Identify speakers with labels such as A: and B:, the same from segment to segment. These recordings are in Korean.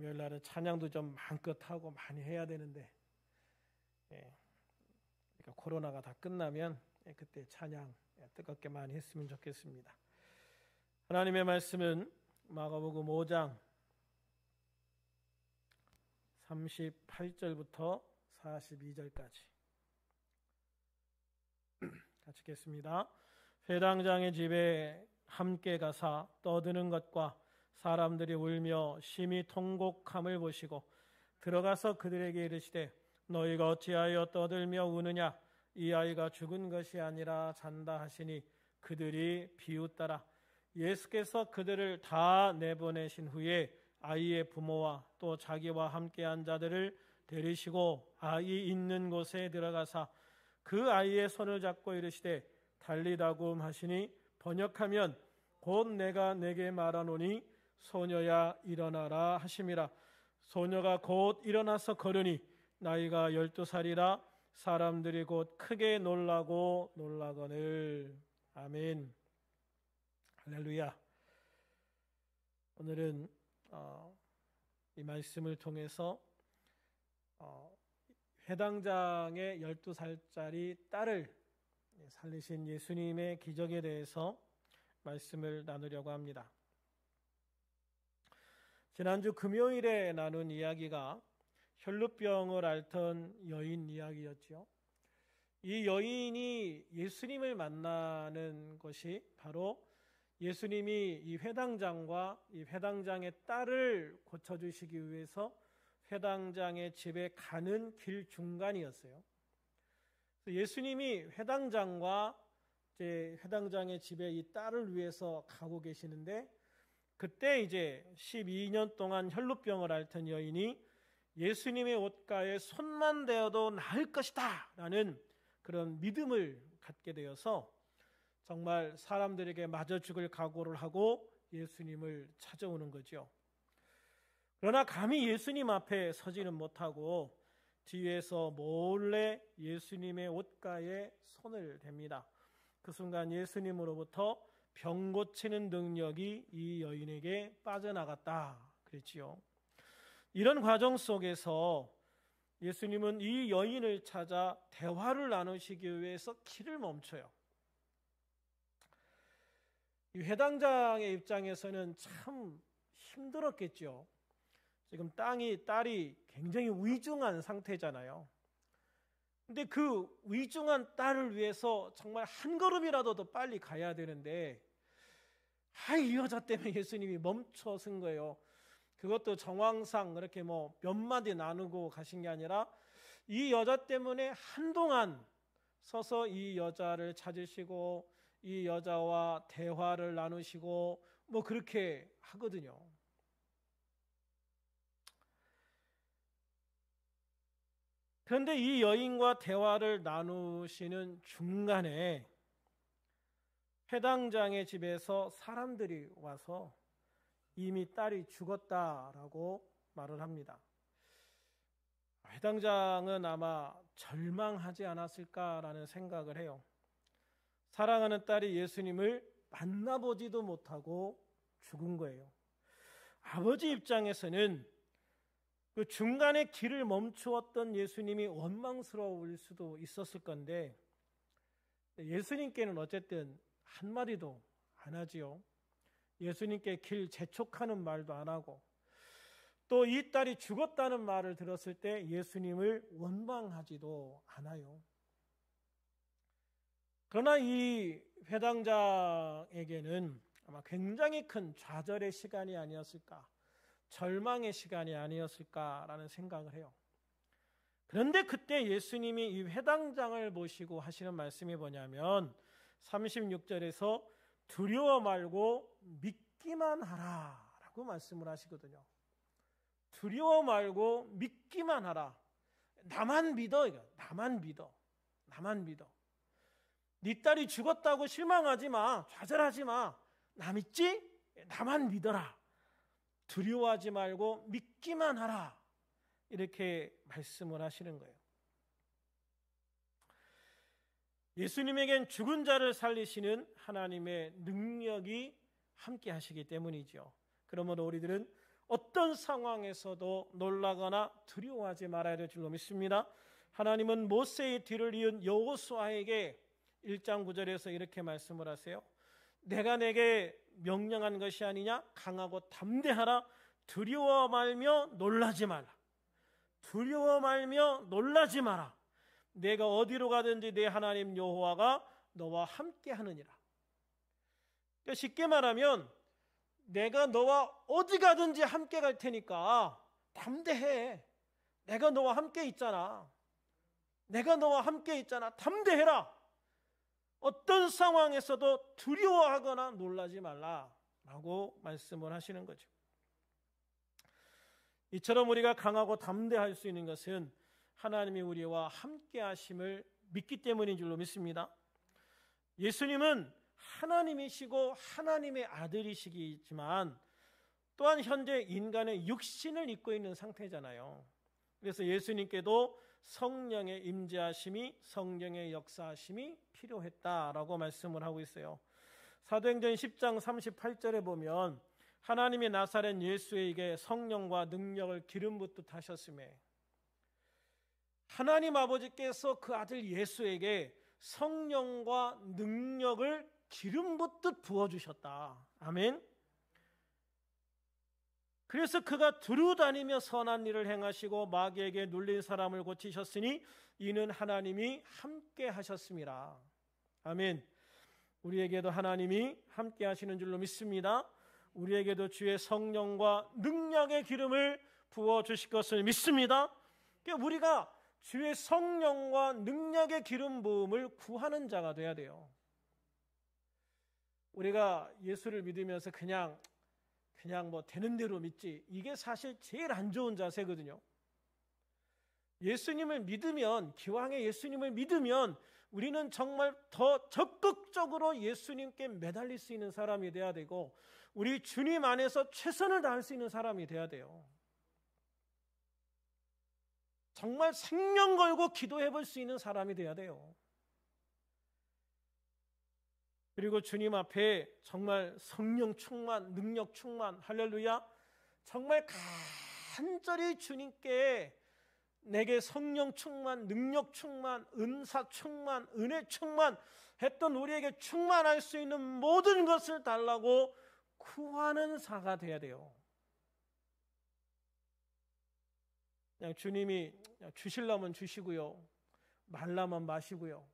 A: 금요일 날은 찬양도 좀 마음껏 하고 많이 해야 되는데, 그러니까 코로나가 다 끝나면 그때 찬양 뜨겁게 많이 했으면 좋겠습니다. 하나님의 말씀은 마가복음 5장 38절부터 42절까지 같이 읽겠습니다. 회당장의 집에 함께 가사 떠드는 것과 사람들이 울며 심히 통곡함을 보시고 들어가서 그들에게 이르시되 너희가 어찌하여 떠들며 우느냐? 이 아이가 죽은 것이 아니라 잔다 하시니 그들이 비웃더라. 예수께서 그들을 다 내보내신 후에 아이의 부모와 또 자기와 함께한 자들을 데리시고 아이 있는 곳에 들어가사 그 아이의 손을 잡고 이르시되 달리다굼 하시니 번역하면 곧 내가 내게 말하노니 소녀야 일어나라 하심이라. 소녀가 곧 일어나서 걸으니 나이가 12살이라 사람들이 곧 크게 놀라고 놀라거늘. 아멘. 할렐루야. 오늘은 이 말씀을 통해서 회당장의 12살짜리 딸을 살리신 예수님의 기적에 대해서 말씀을 나누려고 합니다. 지난주 금요일에 나눈 이야기가 혈루병을 앓던 여인 이야기였죠. 이 여인이 예수님을 만나는 것이 바로 예수님이 이 회당장과 이 회당장의 딸을 고쳐주시기 위해서 회당장의 집에 가는 길 중간이었어요. 예수님이 회당장과 이제 회당장의 집에 이 딸을 위해서 가고 계시는데 그때 이제 12년 동안 혈루병을 앓던 여인이 예수님의 옷가에 손만 대어도 나을 것이다 라는 그런 믿음을 갖게 되어서 정말 사람들에게 맞아 죽을 각오를 하고 예수님을 찾아오는 거죠. 그러나 감히 예수님 앞에 서지는 못하고 뒤에서 몰래 예수님의 옷가에 손을 댑니다. 그 순간 예수님으로부터 병 고치는 능력이 이 여인에게 빠져나갔다 그랬지요. 이런 과정 속에서 예수님은 이 여인을 찾아 대화를 나누시기 위해서 길을 멈춰요. 이 회당장의 입장에서는 참 힘들었겠죠. 지금 딸이 굉장히 위중한 상태잖아요. 근데 그 위중한 딸을 위해서 정말 한 걸음이라도 더 빨리 가야 되는데 이 여자 때문에 예수님이 멈춰선 거예요. 그것도 정황상 그렇게 몇 마디 나누고 가신 게 아니라 이 여자 때문에 한동안 서서 이 여자를 찾으시고 이 여자와 대화를 나누시고 그렇게 하거든요. 그런데 이 여인과 대화를 나누시는 중간에 회당장의 집에서 사람들이 와서 이미 딸이 죽었다라고 말을 합니다. 회당장은 아마 절망하지 않았을까라는 생각을 해요. 사랑하는 딸이 예수님을 만나보지도 못하고 죽은 거예요. 아버지 입장에서는 그 중간에 길을 멈추었던 예수님이 원망스러울 수도 있었을 건데 예수님께는 어쨌든 한마디도 안 하지요. 예수님께 길 재촉하는 말도 안 하고 또 이 딸이 죽었다는 말을 들었을 때 예수님을 원망하지도 않아요. 그러나 이 회당장에게는 아마 굉장히 큰 좌절의 시간이 아니었을까, 절망의 시간이 아니었을까라는 생각을 해요. 그런데 그때 예수님이 이 회당장을 보시고 하시는 말씀이 뭐냐면 36절에서 두려워 말고 믿기만 하라 라고 말씀을 하시거든요. 두려워 말고 믿기만 하라. 나만 믿어. 나만 믿어. 나만 믿어. 네 딸이 죽었다고 실망하지 마. 좌절하지 마. 나 믿지? 나만 믿어라. 두려워하지 말고 믿기만 하라. 이렇게 말씀을 하시는 거예요. 예수님에겐 죽은 자를 살리시는 하나님의 능력이 함께 하시기 때문이죠. 그러므로 우리들은 어떤 상황에서도 놀라거나 두려워하지 말아야 될 줄로 믿습니다. 하나님은 모세의 뒤를 이은 여호수아에게 1장 9절에서 이렇게 말씀을 하세요. 내가 내게 명령한 것이 아니냐? 강하고 담대하라. 두려워 말며 놀라지 말라. 두려워 말며 놀라지 마라. 내가 어디로 가든지 내 하나님 여호와가 너와 함께 하느니라. 그러니까 쉽게 말하면 내가 너와 어디 가든지 함께 갈 테니까 담대해. 내가 너와 함께 있잖아. 내가 너와 함께 있잖아. 담대해라. 어떤 상황에서도 두려워하거나 놀라지 말라라고 말씀을 하시는 거죠. 이처럼 우리가 강하고 담대할 수 있는 것은 하나님이 우리와 함께 하심을 믿기 때문인 줄로 믿습니다. 예수님은 하나님이시고 하나님의 아들이시지만 또한 현재 인간의 육신을 입고 있는 상태잖아요. 그래서 예수님께도 성령의 임재하심이, 성령의 역사하심이 필요했다라고 말씀을 하고 있어요. 사도행전 10장 38절에 보면 하나님이 나사렛 예수에게 성령과 능력을 기름 붓듯 하셨음에 하나님 아버지께서 그 아들 예수에게 성령과 능력을 기름 붓듯 부어주셨다. 아멘. 그래서 그가 두루 다니며 선한 일을 행하시고 마귀에게 눌린 사람을 고치셨으니 이는 하나님이 함께 하셨습니다. 아멘. 우리에게도 하나님이 함께 하시는 줄로 믿습니다. 우리에게도 주의 성령과 능력의 기름을 부어주실 것을 믿습니다. 우리가 주의 성령과 능력의 기름 부음을 구하는 자가 돼야 돼요. 우리가 예수를 믿으면서 그냥 뭐 되는 대로 믿지, 이게 사실 제일 안 좋은 자세거든요. 예수님을 믿으면, 기왕에 예수님을 믿으면 우리는 정말 더 적극적으로 예수님께 매달릴 수 있는 사람이 돼야 되고 우리 주님 안에서 최선을 다할 수 있는 사람이 돼야 돼요. 정말 생명 걸고 기도해 볼 수 있는 사람이 돼야 돼요. 그리고 주님 앞에 정말 성령 충만, 능력 충만, 할렐루야, 정말 간절히 주님께 내게 성령 충만, 능력 충만, 은사 충만, 은혜 충만 했던 우리에게 충만할 수 있는 모든 것을 달라고 구하는 자가 돼야 돼요. 그냥 주님이 주시려면 주시고요, 말라면 마시고요.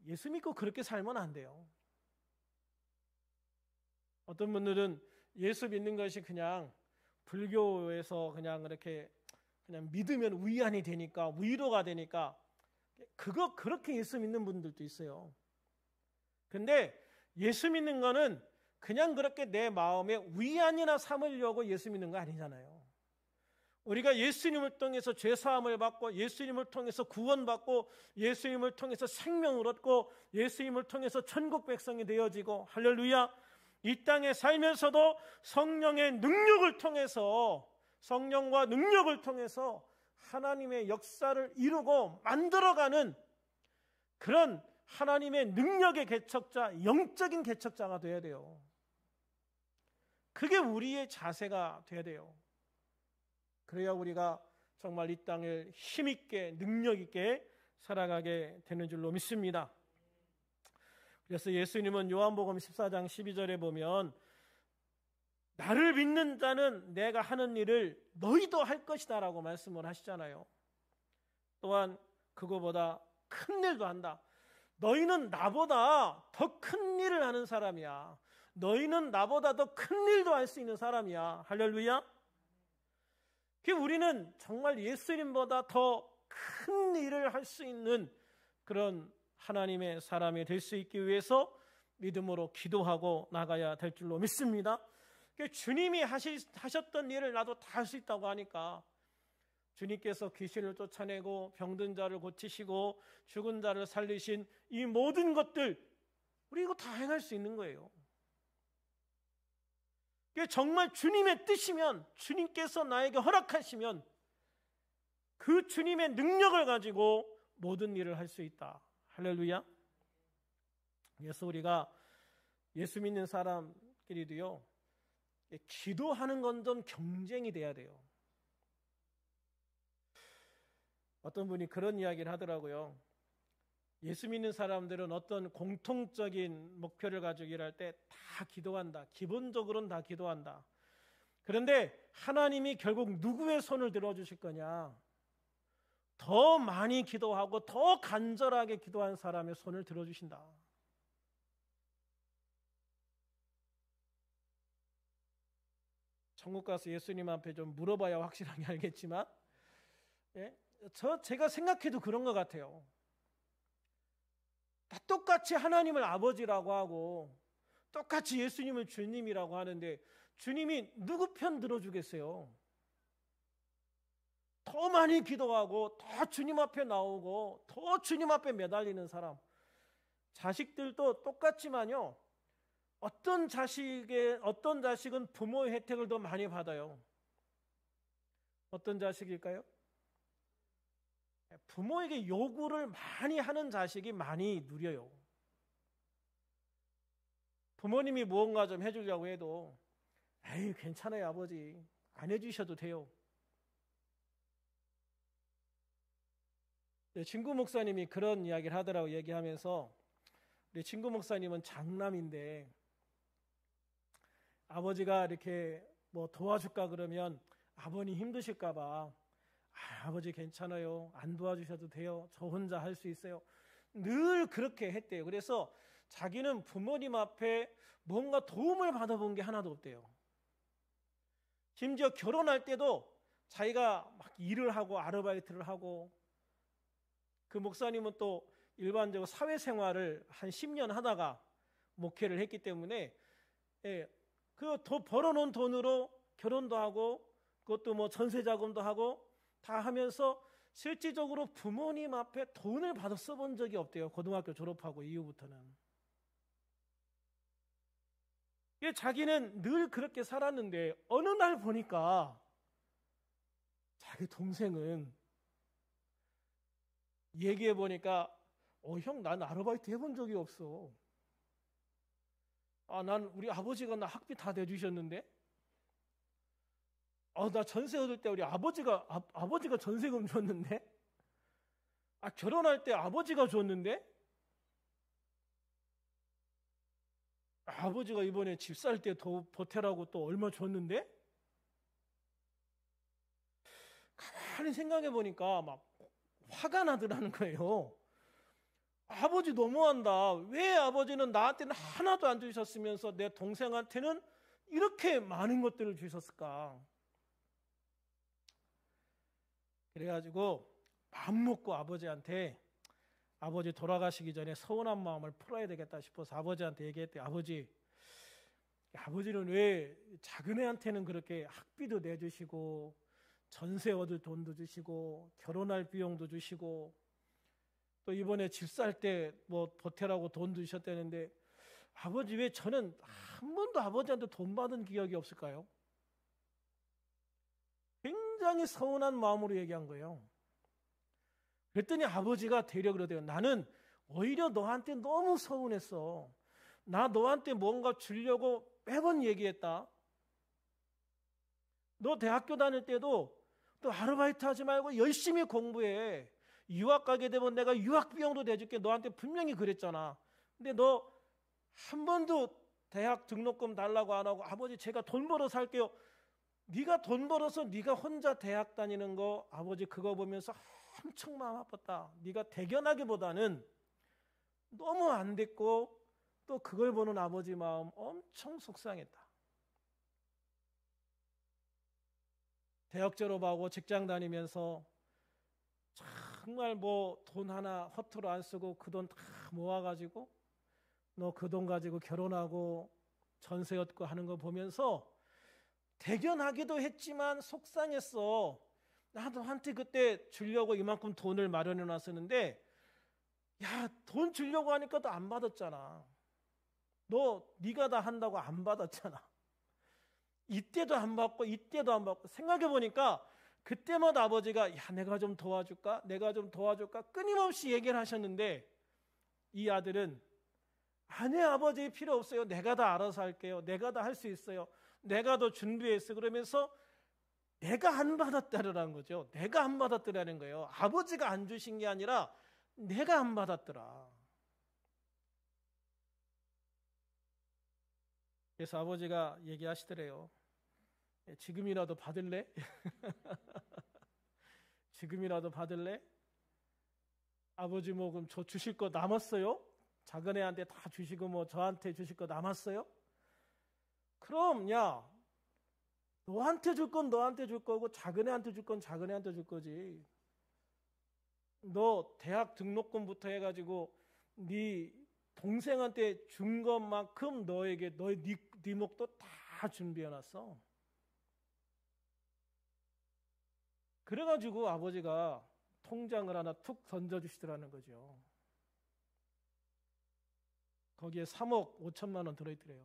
A: 예수 믿고 그렇게 살면 안 돼요. 어떤 분들은 예수 믿는 것이 그냥 불교에서 그냥 이렇게 그냥 믿으면 위안이 되니까, 위로가 되니까 그렇게 예수 믿는 분들도 있어요. 근데 예수 믿는 거는 그냥 그렇게 내 마음에 위안이나 삼으려고 예수 믿는 거 아니잖아요. 우리가 예수님을 통해서 죄사함을 받고 예수님을 통해서 구원받고 예수님을 통해서 생명을 얻고 예수님을 통해서 천국 백성이 되어지고, 할렐루야, 이 땅에 살면서도 성령의 능력을 통해서, 성령과 능력을 통해서 하나님의 역사를 이루고 만들어가는 그런 하나님의 능력의 개척자, 영적인 개척자가 돼야 돼요. 그게 우리의 자세가 돼야 돼요. 그래야 우리가 정말 이 땅을 힘있게 능력있게 살아가게 되는 줄로 믿습니다. 그래서 예수님은 요한복음 14장 12절에 보면 나를 믿는 자는 내가 하는 일을 너희도 할 것이다 라고 말씀을 하시잖아요. 또한 그거보다 큰 일도 한다. 너희는 나보다 더 큰 일을 하는 사람이야. 너희는 나보다 더 큰 일도 할 수 있는 사람이야. 할렐루야. 우리는 정말 예수님보다 더 큰 일을 할 수 있는 그런 하나님의 사람이 될 수 있기 위해서 믿음으로 기도하고 나가야 될 줄로 믿습니다. 주님이 하셨던 일을 나도 다 할 수 있다고 하니까 주님께서 귀신을 쫓아내고 병든 자를 고치시고 죽은 자를 살리신 이 모든 것들 우리 이거 다 행할 수 있는 거예요. 정말 주님의 뜻이면, 주님께서 나에게 허락하시면 그 주님의 능력을 가지고 모든 일을 할 수 있다. 할렐루야. 그래서 우리가 예수 믿는 사람끼리도요, 기도하는 건 좀 경쟁이 돼야 돼요. 어떤 분이 그런 이야기를 하더라고요. 예수 믿는 사람들은 어떤 공통적인 목표를 가지고 일할 때 다 기도한다. 기본적으로는 다 기도한다. 그런데 하나님이 결국 누구의 손을 들어주실 거냐? 더 많이 기도하고 더 간절하게 기도한 사람의 손을 들어주신다. 천국 가서 예수님 앞에 좀 물어봐야 확실하게 알겠지만, 제가 생각해도 그런 것 같아요. 다 똑같이 하나님을 아버지라고 하고 똑같이 예수님을 주님이라고 하는데 주님이 누구 편 들어주겠어요? 더 많이 기도하고 더 주님 앞에 나오고 더 주님 앞에 매달리는 사람. 자식들도 똑같지만요. 어떤 자식은 부모의 혜택을 더 많이 받아요. 어떤 자식일까요? 부모에게 요구를 많이 하는 자식이 많이 누려요. 부모님이 무언가 좀 해주려고 해도 에이 괜찮아요 아버지 안 해주셔도 돼요. 친구 목사님이 그런 이야기를 하더라고. 얘기하면서 우리 친구 목사님은 장남인데 아버지가 이렇게 뭐 도와줄까 그러면 아버님 힘드실까 봐 아버지 괜찮아요. 안 도와주셔도 돼요. 저 혼자 할 수 있어요. 늘 그렇게 했대요. 그래서 자기는 부모님 앞에 뭔가 도움을 받아본 게 하나도 없대요. 심지어 결혼할 때도 자기가 막 일을 하고 아르바이트를 하고 그 목사님은 또 일반적으로 사회생활을 한 10년 하다가 목회를 했기 때문에 그 더 벌어놓은 돈으로 결혼도 하고 그것도 뭐 전세자금도 하고 다 하면서 실질적으로 부모님 앞에 돈을 받아 써본 적이 없대요. 고등학교 졸업하고 이후부터는. 자기는 늘 그렇게 살았는데 어느 날 보니까 자기 동생은 얘기해 보니까 형, 난 아르바이트 해본 적이 없어. 난 우리 아버지가 나 학비 다 내주셨는데 나 전세 얻을 때 우리 아버지가 전세금 줬는데 결혼할 때 아버지가 줬는데 아버지가 이번에 집 살 때 더 보태라고 또 얼마 줬는데 가만히 생각해 보니까 막 화가 나더라는 거예요. 아버지 너무한다. 왜 아버지는 나한테는 하나도 안 주셨으면서 내 동생한테는 이렇게 많은 것들을 주셨을까? 그래가지고 마음 먹고 아버지한테 아버지 돌아가시기 전에 서운한 마음을 풀어야 되겠다 싶어서 아버지한테 얘기했대요. 아버지는 왜 작은 애한테는 그렇게 학비도 내주시고 전세 얻을 돈도 주시고 결혼할 비용도 주시고 또 이번에 집 살 때 뭐 보태라고 돈도 주셨다는데 아버지 왜 저는 한 번도 아버지한테 돈 받은 기억이 없을까요? 굉장히 서운한 마음으로 얘기한 거예요. 그랬더니 아버지가 되려 그러대요. 나는 오히려 너한테 너무 서운했어. 나 너한테 뭔가 주려고 매번 얘기했다. 너 대학교 다닐 때도 또 아르바이트 하지 말고 열심히 공부해. 유학 가게 되면 내가 유학 비용도 내줄게. 너한테 분명히 그랬잖아. 근데 너 한 번도 대학 등록금 달라고 안 하고 아버지 제가 돈 벌어서 할게요. 네가 돈 벌어서 네가 혼자 대학 다니는 거 아버지 그거 보면서 엄청 마음 아팠다. 네가 대견하기보다는 너무 안 됐고 또 그걸 보는 아버지 마음 엄청 속상했다. 대학 졸업하고 직장 다니면서 정말 뭐 돈 하나 허투루 안 쓰고 그 돈 다 모아가지고 너 그 돈 가지고 결혼하고 전세 얻고 하는 거 보면서 대견하기도 했지만 속상했어. 나도 한테 그때 주려고 이만큼 돈을 마련해 놨었는데 야, 돈 주려고 하니까 또 안 받았잖아. 네가 다 한다고 안 받았잖아. 이때도 안 받고 이때도 안 받고 생각해 보니까 그때마다 아버지가 야, 내가 좀 도와줄까? 내가 좀 도와줄까? 끊임없이 얘기를 하셨는데 이 아들은 아니 아버지 필요 없어요. 내가 다 알아서 할게요. 내가 다 할 수 있어요. 내가 더 준비했어. 그러면서 내가 안 받았다라는 거죠. 내가 안 받았더라는 거예요. 아버지가 안 주신 게 아니라 내가 안 받았더라. 그래서 아버지가 얘기하시더래요. 지금이라도 받을래? 지금이라도 받을래? 아버지 뭐 그럼 저 주실 거 남았어요? 작은 애한테 다 주시고 뭐 저한테 주실 거 남았어요? 그럼 야, 너한테 줄 건 너한테 줄 거고 작은 애한테 줄 건 작은 애한테 줄 거지. 너 대학 등록금부터 해가지고 네 동생한테 준 것만큼 너에게 네 목도 다 준비해놨어. 그래가지고 아버지가 통장을 하나 툭 던져주시더라는 거죠. 거기에 3억 5천만 원 들어있더래요.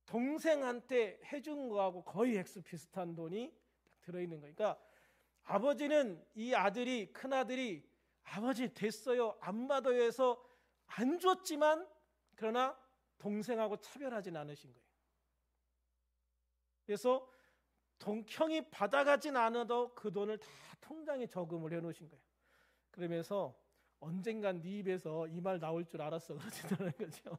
A: 동생한테 해준 거하고 거의 액수 비슷한 돈이 들어있는 거니까 그러니까 아버지는 이 아들이 큰아들이 아버지 됐어요 안 받아요 해서 안 줬지만 그러나 동생하고 차별하진 않으신 거예요. 그래서 형이 받아가진 않아도 그 돈을 다 통장에 저금을 해놓으신 거예요. 그러면서 언젠간 네 입에서 이 말 나올 줄 알았어 그러시더라는 거죠.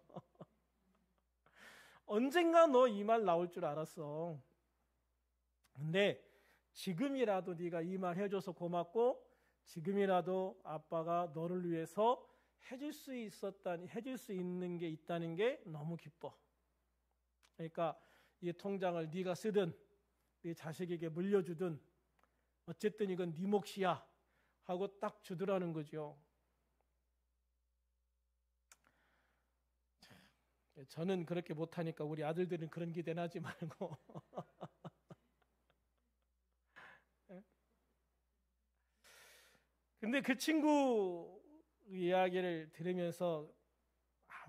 A: 언젠가 너 이 말 나올 줄 알았어. 근데 지금이라도 네가 이 말 해줘서 고맙고 지금이라도 아빠가 너를 위해서 해줄 수 있는 게 있다는 게 너무 기뻐. 그러니까 이 통장을 네가 쓰든 네 자식에게 물려주든 어쨌든 이건 네 몫이야 하고 딱 주더라는 거죠. 저는 그렇게 못하니까 우리 아들들은 그런 기대는 하지 말고 근데 그 친구 이야기를 들으면서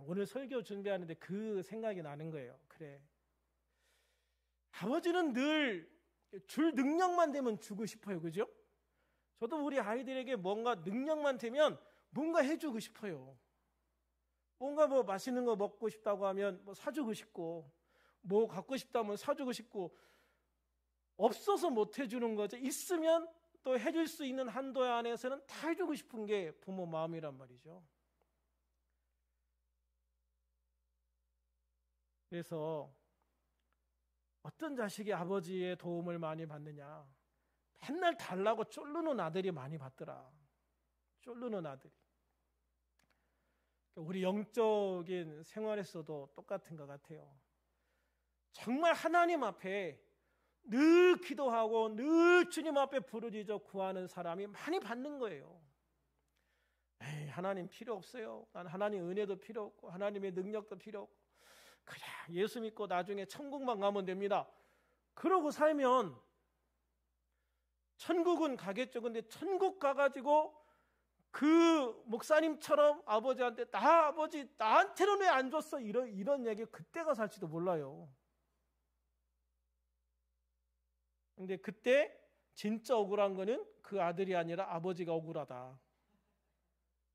A: 오늘 설교 준비하는데 그 생각이 나는 거예요. 그래, 아버지는 늘 줄 능력만 되면 주고 싶어요. 그죠? 저도 우리 아이들에게 뭔가 능력만 되면 뭔가 해주고 싶어요. 뭔가 뭐 맛있는 거 먹고 싶다고 하면 뭐 사주고 싶고 뭐 갖고 싶다면 사주고 싶고 없어서 못 해주는 거죠. 있으면 또 해줄 수 있는 한도 안에서는 다 해주고 싶은 게 부모 마음이란 말이죠. 그래서 어떤 자식이 아버지의 도움을 많이 받느냐, 맨날 달라고 쫄르는 아들이 많이 받더라. 쫄르는 아들이. 우리 영적인 생활에서도 똑같은 것 같아요. 정말 하나님 앞에 늘 기도하고 늘 주님 앞에 부르짖어 구하는 사람이 많이 받는 거예요. 에이, 하나님 필요 없어요. 난 하나님 은혜도 필요 없고 하나님의 능력도 필요 없고 그냥 예수 믿고 나중에 천국만 가면 됩니다. 그러고 살면 천국은 가겠죠. 근데 천국 가가지고 그 목사님처럼 아버지한테 아버지 나한테는 왜 안 줬어? 이런 얘기 그때 가서 할지도 몰라요. 근데 그때 진짜 억울한 거는 그 아들이 아니라 아버지가 억울하다.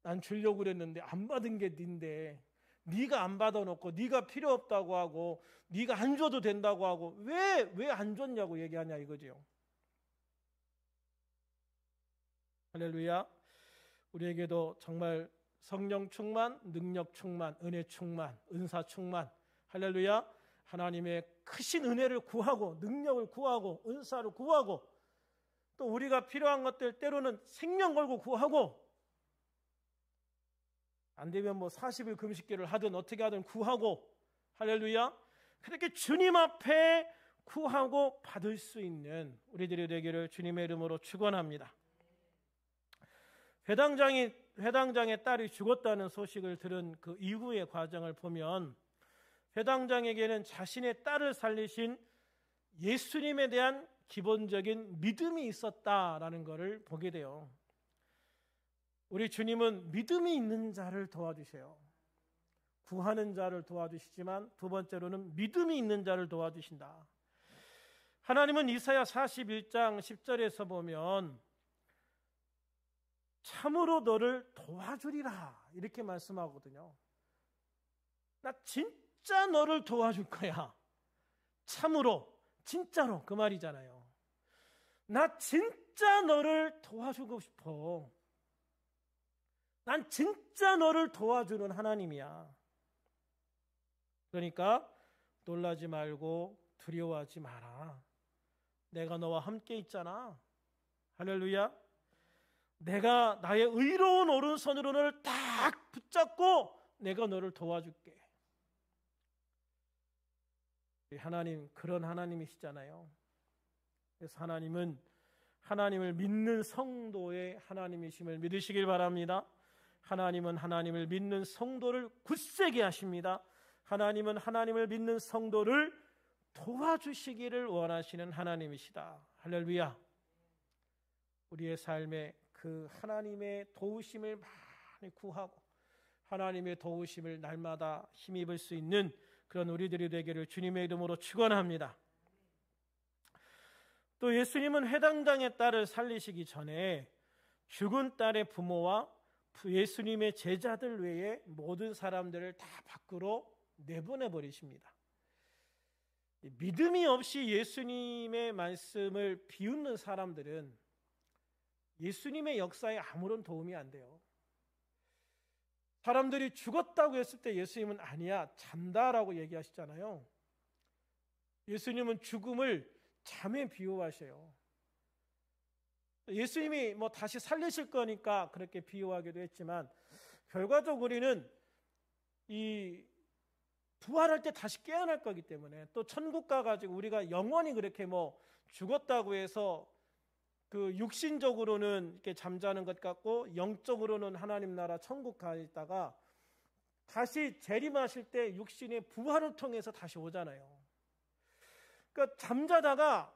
A: 난 주려고 그랬는데 안 받은 게 닌데 네가 안 받아놓고 네가 필요 없다고 하고 네가 안 줘도 된다고 하고 왜 안 줬냐고 얘기하냐 이거죠. 할렐루야. 우리에게도 정말 성령 충만, 능력 충만, 은혜 충만, 은사 충만, 할렐루야, 하나님의 크신 은혜를 구하고 능력을 구하고 은사를 구하고 또 우리가 필요한 것들 때로는 생명 걸고 구하고 안 되면 뭐 40일 금식기를 하든 어떻게 하든 구하고 할렐루야, 그렇게 주님 앞에 구하고 받을 수 있는 우리들이 되기를 주님의 이름으로 축원합니다. 회당장의 딸이 죽었다는 소식을 들은 그 이후의 과정을 보면 회당장에게는 자신의 딸을 살리신 예수님에 대한 기본적인 믿음이 있었다라는 것을 보게 돼요. 우리 주님은 믿음이 있는 자를 도와주세요. 구하는 자를 도와주시지만 두 번째로는 믿음이 있는 자를 도와주신다. 하나님은 이사야 41장 10절에서 보면 참으로 너를 도와주리라 이렇게 말씀하거든요. 나 진짜 너를 도와줄 거야. 참으로, 진짜로 그 말이잖아요. 나 진짜 너를 도와주고 싶어. 난 진짜 너를 도와주는 하나님이야. 그러니까 놀라지 말고 두려워하지 마라. 내가 너와 함께 있잖아. 할렐루야. 내가 나의 의로운 오른손으로 너를 딱 붙잡고 내가 너를 도와줄게. 하나님, 그런 하나님이시잖아요. 그래서 하나님은 하나님을 믿는 성도의 하나님이심을 믿으시길 바랍니다. 하나님은 하나님을 믿는 성도를 굳세게 하십니다. 하나님은 하나님을 믿는 성도를 도와주시기를 원하시는 하나님이시다. 할렐루야. 우리의 삶에 그 하나님의 도우심을 많이 구하고 하나님의 도우심을 날마다 힘입을 수 있는 그런 우리들이 되기를 주님의 이름으로 축원합니다. 또 예수님은 회당장의 딸을 살리시기 전에 죽은 딸의 부모와 예수님의 제자들 외에 모든 사람들을 다 밖으로 내보내 버리십니다. 믿음이 없이 예수님의 말씀을 비웃는 사람들은 예수님의 역사에 아무런 도움이 안 돼요. 사람들이 죽었다고 했을 때 예수님은 아니야, 잔다라고 얘기하시잖아요. 예수님은 죽음을 잠에 비유하셔요. 예수님이 다시 살리실 거니까 그렇게 비유하기도 했지만 결과적으로 우리는 이 부활할 때 다시 깨어날 거기 때문에 또 천국 가가지고 우리가 영원히 그렇게 죽었다고 해서 그 육신적으로는 이렇게 잠자는 것 같고 영적으로는 하나님 나라 천국 가 있다가 다시 재림하실 때 육신의 부활을 통해서 다시 오잖아요. 그러니까 잠자다가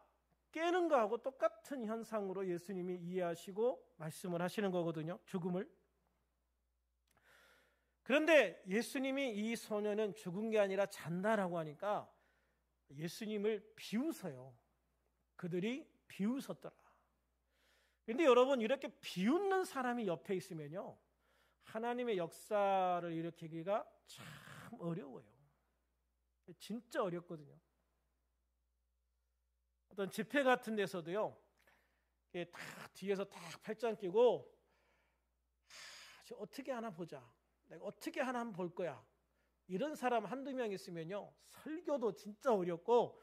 A: 깨는 거하고 똑같은 현상으로 예수님이 이해하시고 말씀을 하시는 거거든요. 죽음을. 그런데 예수님이 이 소년은 죽은 게 아니라 잔다라고 하니까 예수님을 비웃어요. 그들이 비웃었더라. 그런데 여러분, 이렇게 비웃는 사람이 옆에 있으면요, 하나님의 역사를 일으키기가 참 어려워요. 진짜 어렵거든요. 어떤 집회 같은 데서도요, 딱 뒤에서 딱 팔짱 끼고 어떻게 하나 보자, 내가 어떻게 하나 한번 볼 거야, 이런 사람 한두 명 있으면요, 설교도 진짜 어렵고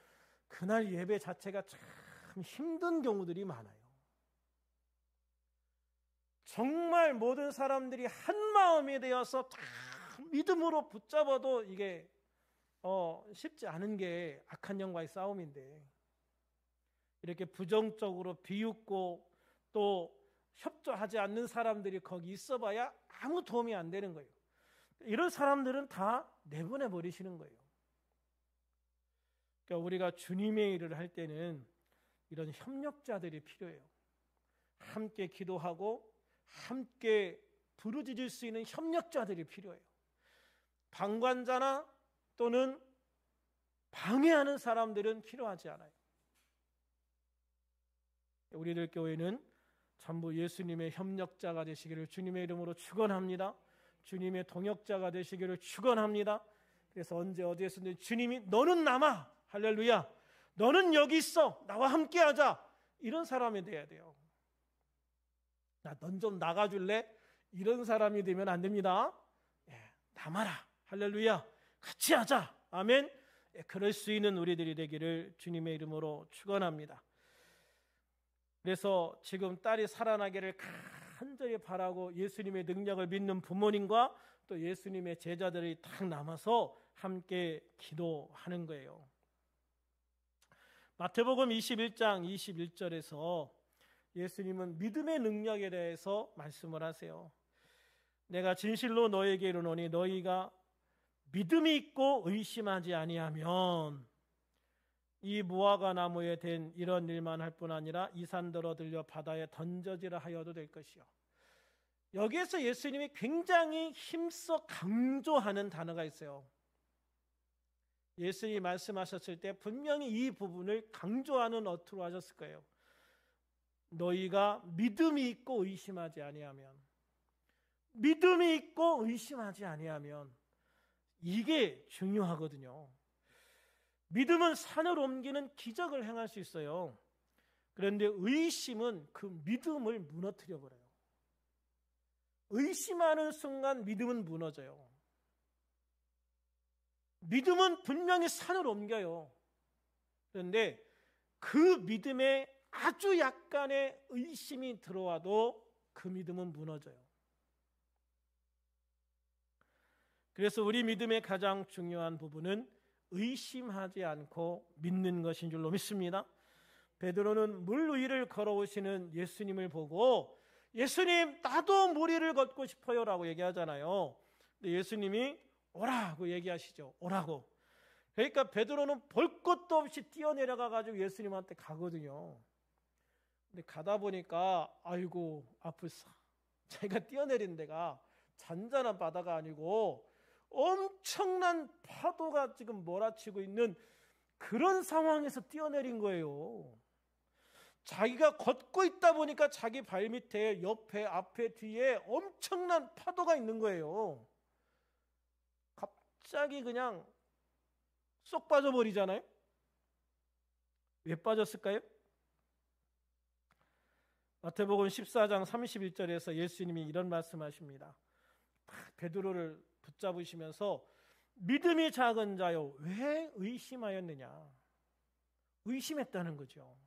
A: 그날 예배 자체가 참 힘든 경우들이 많아요. 정말 모든 사람들이 한 마음이 되어서 다 믿음으로 붙잡아도 이게 쉽지 않은 게 악한 영과의 싸움인데, 이렇게 부정적으로 비웃고 또 협조하지 않는 사람들이 거기 있어봐야 아무 도움이 안 되는 거예요. 이런 사람들은 다 내보내 버리시는 거예요. 그러니까 우리가 주님의 일을 할 때는 이런 협력자들이 필요해요. 함께 기도하고 함께 부르짖을 수 있는 협력자들이 필요해요. 방관자나 또는 방해하는 사람들은 필요하지 않아요. 우리들 교회는 전부 예수님의 협력자가 되시기를 주님의 이름으로 축원합니다. 주님의 동역자가 되시기를 축원합니다. 그래서 언제 어디에서든 주님이 너는 남아, 할렐루야, 너는 여기 있어, 나와 함께하자, 이런 사람이 돼야 돼요. 넌 좀 나가줄래? 이런 사람이 되면 안 됩니다. 남아라, 할렐루야, 같이 하자, 아멘. 그럴 수 있는 우리들이 되기를 주님의 이름으로 축원합니다. 그래서 지금 딸이 살아나기를 간절히 바라고 예수님의 능력을 믿는 부모님과 또 예수님의 제자들이 딱 남아서 함께 기도하는 거예요. 마태복음 21장 21절에서 예수님은 믿음의 능력에 대해서 말씀을 하세요. 내가 진실로 너에게 이르노니 너희가 믿음이 있고 의심하지 아니하면 이 무화과 나무에 된 이런 일만 할 뿐 아니라 이 산더러 들려 바다에 던져지라 하여도 될 것이요. 여기에서 예수님이 굉장히 힘써 강조하는 단어가 있어요. 예수님이 말씀하셨을 때 분명히 이 부분을 강조하는 어투로 하셨을 거예요. 너희가 믿음이 있고 의심하지 아니하면, 믿음이 있고 의심하지 아니하면, 이게 중요하거든요. 믿음은 산을 옮기는 기적을 행할 수 있어요. 그런데 의심은 그 믿음을 무너뜨려 버려요. 의심하는 순간 믿음은 무너져요. 믿음은 분명히 산을 옮겨요. 그런데 그 믿음에 아주 약간의 의심이 들어와도 그 믿음은 무너져요. 그래서 우리 믿음의 가장 중요한 부분은 의심하지 않고 믿는 것인 줄로 믿습니다. 베드로는 물 위를 걸어오시는 예수님을 보고 예수님, 나도 물 위를 걷고 싶어요 라고 얘기하잖아요. 근데 예수님이 오라고 얘기하시죠. 오라고. 그러니까 베드로는 볼 것도 없이 뛰어내려가 가지고 예수님한테 가거든요. 근데 가다 보니까 아이고 아프사. 자기가 뛰어내린 데가 잔잔한 바다가 아니고 엄청난 파도가 지금 몰아치고 있는 그런 상황에서 뛰어내린 거예요. 자기가 걷고 있다 보니까 자기 발밑에 옆에 앞에 뒤에 엄청난 파도가 있는 거예요. 갑자기 그냥 쏙 빠져버리잖아요. 왜 빠졌을까요? 마태복음 14장 31절에서 예수님이 이런 말씀하십니다. 베드로를 붙잡으시면서 믿음이 작은 자요, 왜 의심하였느냐? 의심했다는 거죠.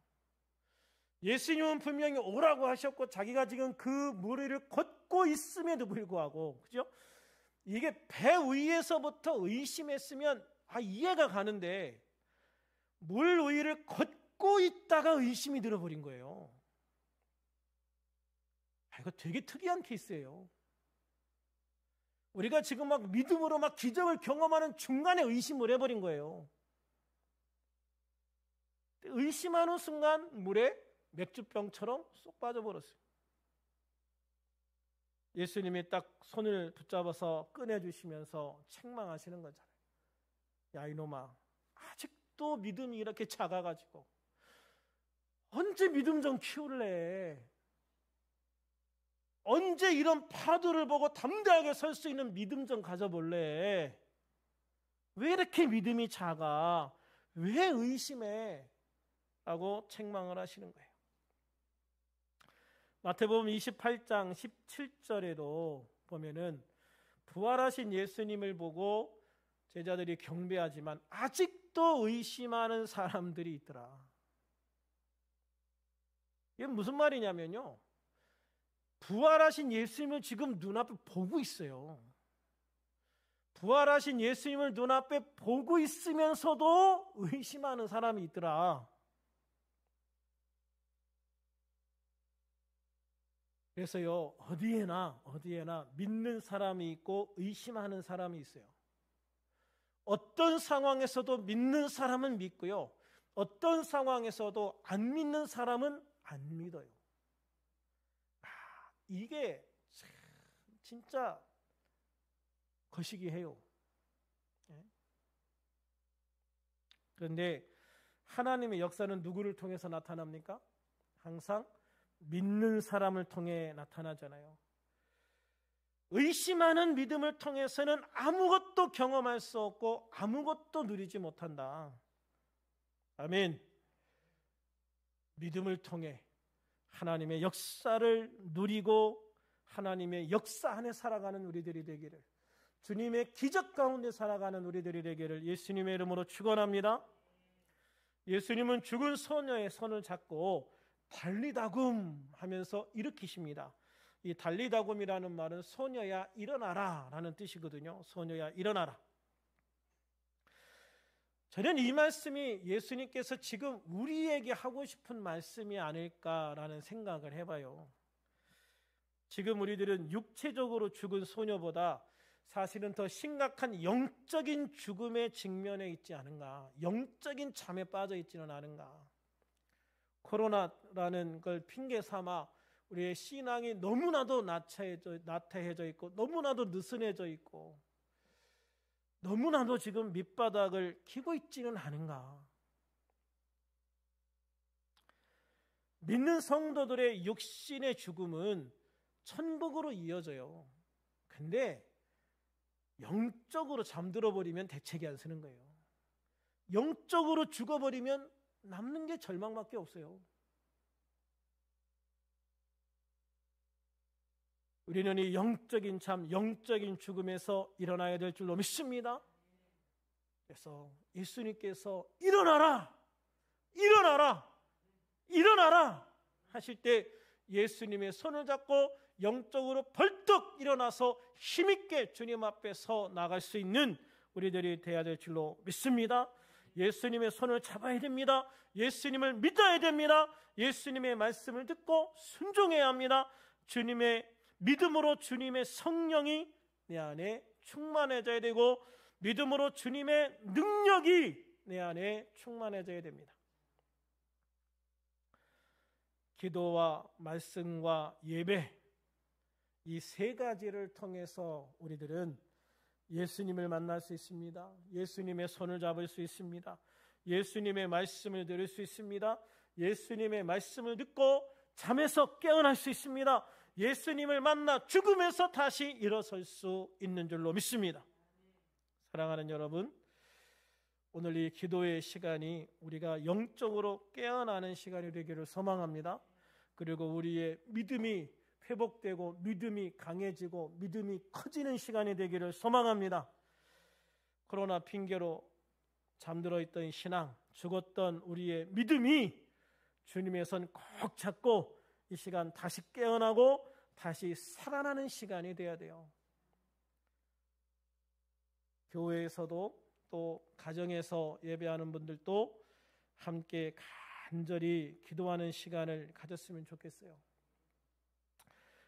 A: 예수님은 분명히 오라고 하셨고 자기가 지금 그 물 위를 걷고 있음에도 불구하고, 그죠? 이게 배 위에서부터 의심했으면 이해가 가는데 물 위를 걷고 있다가 의심이 들어버린 거예요. 이거 되게 특이한 케이스예요. 우리가 지금 막 믿음으로 막 기적을 경험하는 중간에 의심을 해버린 거예요. 의심하는 순간 물에 맥주병처럼 쏙 빠져버렸어요. 예수님이 딱 손을 붙잡아서 꺼내주시면서 책망하시는 거잖아요. 야 이놈아, 아직도 믿음이 이렇게 작아가지고 언제 믿음 좀 키울래? 언제 이런 파도를 보고 담대하게 설 수 있는 믿음 좀 가져볼래? 왜 이렇게 믿음이 작아? 왜 의심해? 라고 책망을 하시는 거예요. 마태복음 28장 17절에도 보면은 부활하신 예수님을 보고 제자들이 경배하지만 아직도 의심하는 사람들이 있더라. 이게 무슨 말이냐면요, 부활하신 예수님을 지금 눈앞에 보고 있어요. 부활하신 예수님을 눈앞에 보고 있으면서도 의심하는 사람이 있더라. 그래서요, 어디에나 믿는 사람이 있고 의심하는 사람이 있어요. 어떤 상황에서도 믿는 사람은 믿고요, 어떤 상황에서도 안 믿는 사람은 안 믿어요. 이게 진짜 거시기해요. 그런데 하나님의 역사는 누구를 통해서 나타납니까? 항상 믿는 사람을 통해 나타나잖아요. 의심하는 믿음을 통해서는 아무것도 경험할 수 없고 아무것도 누리지 못한다. 아멘. 믿음을 통해 하나님의 역사를 누리고 하나님의 역사 안에 살아가는 우리들이 되기를, 주님의 기적 가운데 살아가는 우리들이 되기를 예수님의 이름으로 축원합니다. 예수님은 죽은 소녀의 손을 잡고 달리다굼 하면서 일으키십니다. 이 달리다굼이라는 말은 소녀야 일어나라 라는 뜻이거든요. 소녀야 일어나라. 저는 이 말씀이 예수님께서 지금 우리에게 하고 싶은 말씀이 아닐까라는 생각을 해봐요. 지금 우리들은 육체적으로 죽은 소녀보다 사실은 더 심각한 영적인 죽음의 직면에 있지 않은가, 영적인 잠에 빠져 있지는 않은가. 코로나라는 걸 핑계 삼아 우리의 신앙이 너무나도 나태해져 있고 너무나도 느슨해져 있고 너무나도 지금 밑바닥을 기고 있지는 않은가. 믿는 성도들의 육신의 죽음은 천국으로 이어져요. 근데 영적으로 잠들어 버리면 대책이 안 서는 거예요. 영적으로 죽어버리면 남는 게 절망밖에 없어요. 우리는 이 영적인 잠, 영적인 죽음에서 일어나야 될 줄로 믿습니다. 그래서 예수님께서 일어나라! 일어나라! 일어나라! 하실 때 예수님의 손을 잡고 영적으로 벌떡 일어나서 힘있게 주님 앞에 서 나갈 수 있는 우리들이 되어야 될 줄로 믿습니다. 예수님의 손을 잡아야 됩니다. 예수님을 믿어야 됩니다. 예수님의 말씀을 듣고 순종해야 합니다. 주님의 믿음으로 주님의 성령이 내 안에 충만해져야 되고 믿음으로 주님의 능력이 내 안에 충만해져야 됩니다. 기도와 말씀과 예배, 이 세 가지를 통해서 우리들은 예수님을 만날 수 있습니다. 예수님의 손을 잡을 수 있습니다. 예수님의 말씀을 들을 수 있습니다. 예수님의 말씀을 듣고 잠에서 깨어날 수 있습니다. 예수님을 만나 죽음에서 다시 일어설 수 있는 줄로 믿습니다. 사랑하는 여러분, 오늘 이 기도의 시간이 우리가 영적으로 깨어나는 시간이 되기를 소망합니다. 그리고 우리의 믿음이 회복되고 믿음이 강해지고 믿음이 커지는 시간이 되기를 소망합니다. 코로나 핑계로 잠들어 있던 신앙, 죽었던 우리의 믿음이 주님의 손 꼭 잡고 이 시간 다시 깨어나고 다시 살아나는 시간이 되어야 돼요. 교회에서도 또 가정에서 예배하는 분들도 함께 간절히 기도하는 시간을 가졌으면 좋겠어요.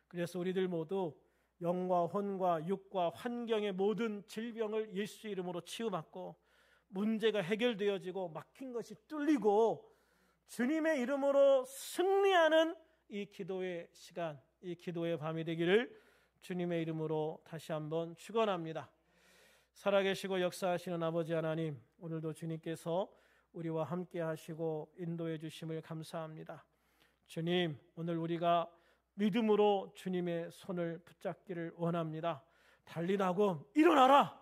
A: 그래서 우리들 모두 영과 혼과 육과 환경의 모든 질병을 예수 이름으로 치유받고 문제가 해결되어지고 막힌 것이 뚫리고 주님의 이름으로 승리하는 이 기도의 시간, 이 기도의 밤이 되기를 주님의 이름으로 다시 한번 축원합니다. 살아계시고 역사하시는 아버지 하나님, 오늘도 주님께서 우리와 함께 하시고 인도해 주심을 감사합니다. 주님, 오늘 우리가 믿음으로 주님의 손을 붙잡기를 원합니다. 달리라고 일어나라!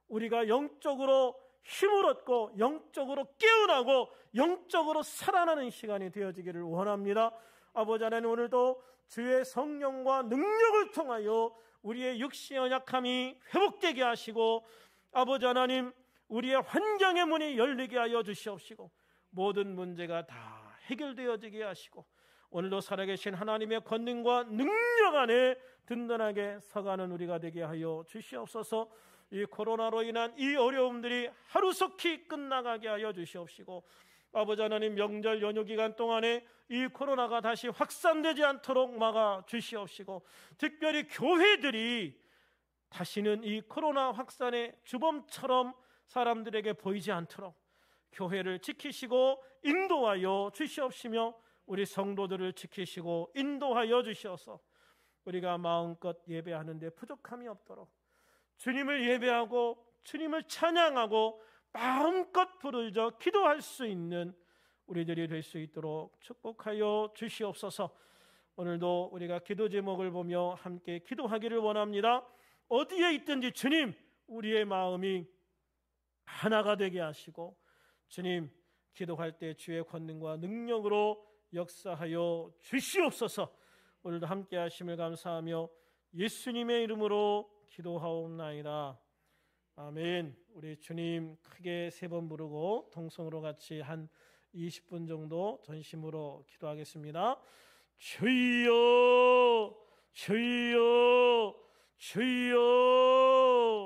A: 우리가 영적으로 힘을 얻고 영적으로 깨어나고 영적으로 살아나는 시간이 되어지기를 원합니다. 아버지 하나님, 오늘도 주의 성령과 능력을 통하여 우리의 육신의 연약함이 회복되게 하시고 아버지 하나님, 우리의 환경의 문이 열리게 하여 주시옵시고 모든 문제가 다 해결되어지게 하시고 오늘도 살아계신 하나님의 권능과 능력 안에 든든하게 서가는 우리가 되게 하여 주시옵소서. 이 코로나로 인한 이 어려움들이 하루속히 끝나가게 하여 주시옵시고 아버지 하나님, 명절 연휴 기간 동안에 이 코로나가 다시 확산되지 않도록 막아 주시옵시고 특별히 교회들이 다시는 이 코로나 확산의 주범처럼 사람들에게 보이지 않도록 교회를 지키시고 인도하여 주시옵시며 우리 성도들을 지키시고 인도하여 주시어서 우리가 마음껏 예배하는데 부족함이 없도록 주님을 예배하고 주님을 찬양하고 마음껏 부르짖어 기도할 수 있는 우리들이 될 수 있도록 축복하여 주시옵소서. 오늘도 우리가 기도 제목을 보며 함께 기도하기를 원합니다. 어디에 있든지 주님, 우리의 마음이 하나가 되게 하시고 주님, 기도할 때 주의 권능과 능력으로 역사하여 주시옵소서. 오늘도 함께 하심을 감사하며 예수님의 이름으로 기도하옵나이다. 아멘. 우리 주님 크게 3번 부르고 동성으로 같이 한 20분 정도 전심으로 기도하겠습니다. 주여 주여 주여